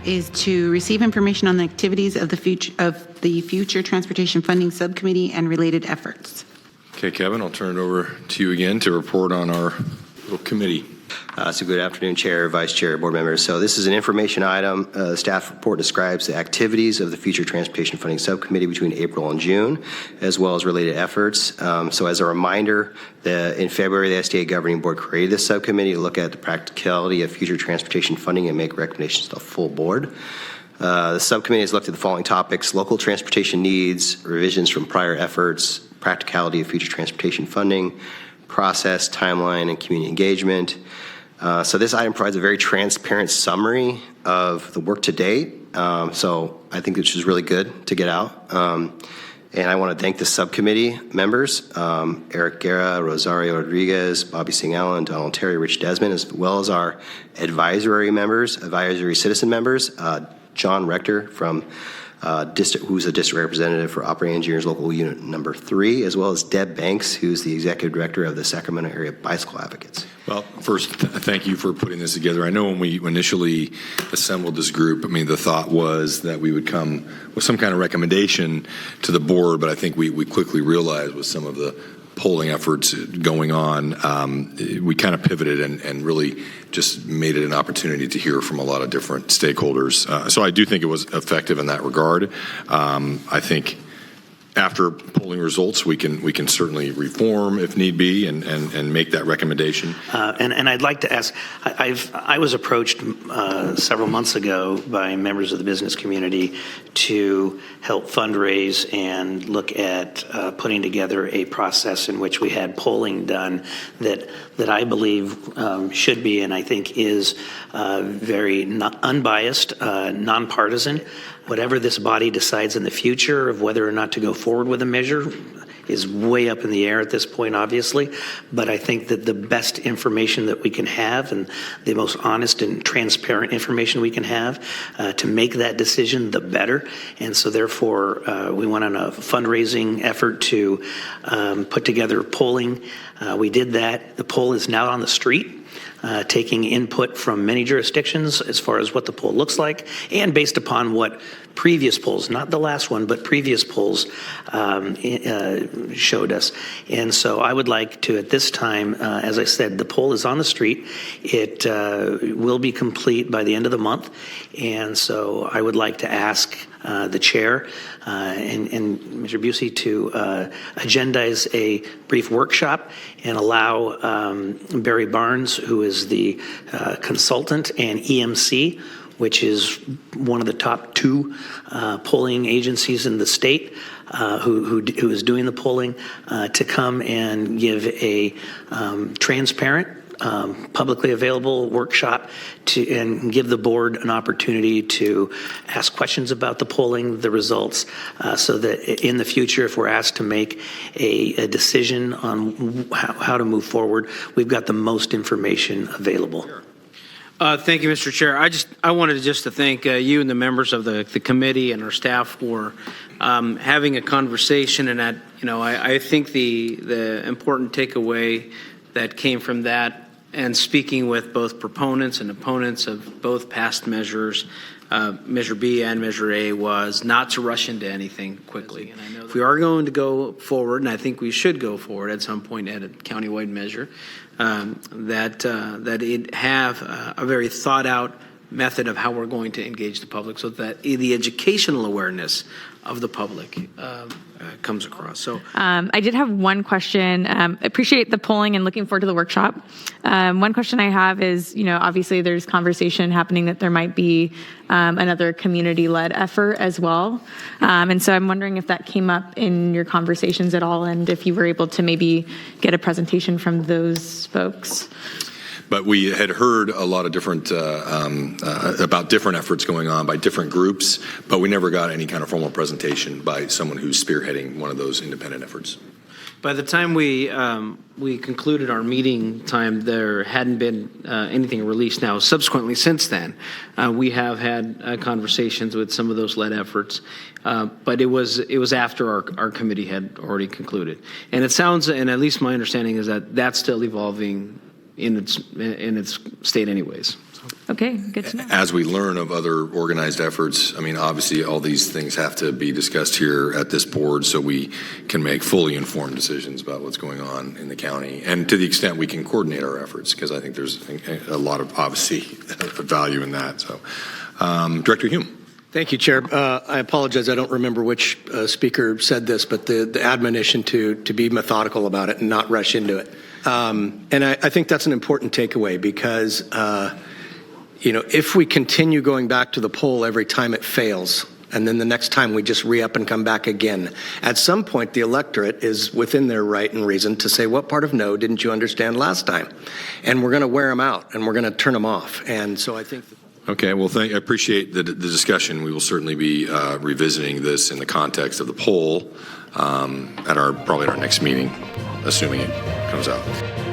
is to receive information on the activities of the Future Transportation Funding Subcommittee and related efforts. Okay, Kevin, I'll turn it over to you again to report on our little committee. So good afternoon, Chair, Vice Chair, Board members. So this is an information item. The staff report describes the activities of the Future Transportation Funding Subcommittee between April and June, as well as related efforts. So as a reminder, in February, the STA Governing Board created this subcommittee to look at the practicality of future transportation funding and make recommendations to the full board. The subcommittee has looked at the following topics: local transportation needs, revisions from prior efforts, practicality of future transportation funding, process, timeline, and community engagement. So this item provides a very transparent summary of the work to date. So I think this is really good to get out. And I want to thank the subcommittee members, Eric Guerra, Rosario Rodriguez, Bobby Singh Allen, Donald Terry, Rich Desmond, as well as our advisory citizen members, John Rector from who's a district representative for Operating Engineers Local Unit Number 3, as well as Deb Banks, who's the executive director of the Sacramento Area Bicycle Advocates. Well, first, thank you for putting this together. I know when we initially assembled this group, I mean, the thought was that we would come with some kind of recommendation to the board, but I think we quickly realized with some of the polling efforts going on, we kind of pivoted and really just made it an opportunity to hear from a lot of different stakeholders. So I do think it was effective in that regard. I think after polling results, we can certainly reform if need be and make that recommendation. And I'd like to ask, I was approached several months ago by members of the business community to help fundraise and look at putting together a process in which we had polling done that I believe should be, and I think is very unbiased, nonpartisan. Whatever this body decides in the future of whether or not to go forward with a measure is way up in the air at this point, obviously. But I think that the best information that we can have and the most honest and transparent information we can have to make that decision, the better. And so therefore, we went on a fundraising effort to put together polling. We did that. The poll is now on the street. Taking input from many jurisdictions as far as what the poll looks like, and based upon what previous polls, not the last one, but previous polls showed us. And so I would like to, at this time, as I said, the poll is on the street. It will be complete by the end of the month. And so I would like to ask the chair and Mr. Busey to agendize a brief workshop and allow Barry Barnes, who is the consultant, and EMC, which is one of the top 2 polling agencies in the state, who is doing the polling, to come and give a transparent, publicly available workshop and give the board an opportunity to ask questions about the polling, the results, so that in the future, if we're asked to make a decision on how to move forward, we've got the most information available. Thank you, Mr. Chair. I wanted just to thank you and the members of the committee and our staff for having a conversation, and that, I think the important takeaway that came from that, and speaking with both proponents and opponents of both past measures, Measure B and Measure A, was not to rush into anything quickly. And I know if we are going to go forward, and I think we should go forward at some point at a countywide measure, that it have a very thought out method of how we're going to engage the public, so that the educational awareness of the public comes across. So I did have one question. Appreciate the polling and looking forward to the workshop. One question I have is, obviously there's conversation happening that there might be another community-led effort as well. And so I'm wondering if that came up in your conversations at all, and if you were able to maybe get a presentation from those folks. But we had heard a lot of different about different efforts going on by different groups, but we never got any kind of formal presentation by someone who's spearheading one of those independent efforts. By the time we concluded our meeting time, there hadn't been anything released. Now, subsequently, since then, we have had conversations with some of those lead efforts, but it was after our committee had already concluded. And it sounds, and at least my understanding is that that's still evolving in its state, anyways. So. Okay, good to know. As we learn of other organized efforts, I mean, obviously, all these things have to be discussed here at this board so we can make fully informed decisions about what's going on in the county, and to the extent we can coordinate our efforts, because I think there's a lot of, obviously, value in that. So, Director Hume. Thank you, Chair. I apologize. I don't remember which speaker said this, but the admonition to be methodical about it and not rush into it. And I think that's an important takeaway because, if we continue going back to the poll every time it fails, and then the next time we just re-up and come back again, at some point the electorate is within their right and reason to say, what part of no didn't you understand last time? And we're going to wear them out and we're going to turn them off. And so I think... Okay, well, I appreciate the discussion. We will certainly be revisiting this in the context of the poll at probably our next meeting, assuming it comes out.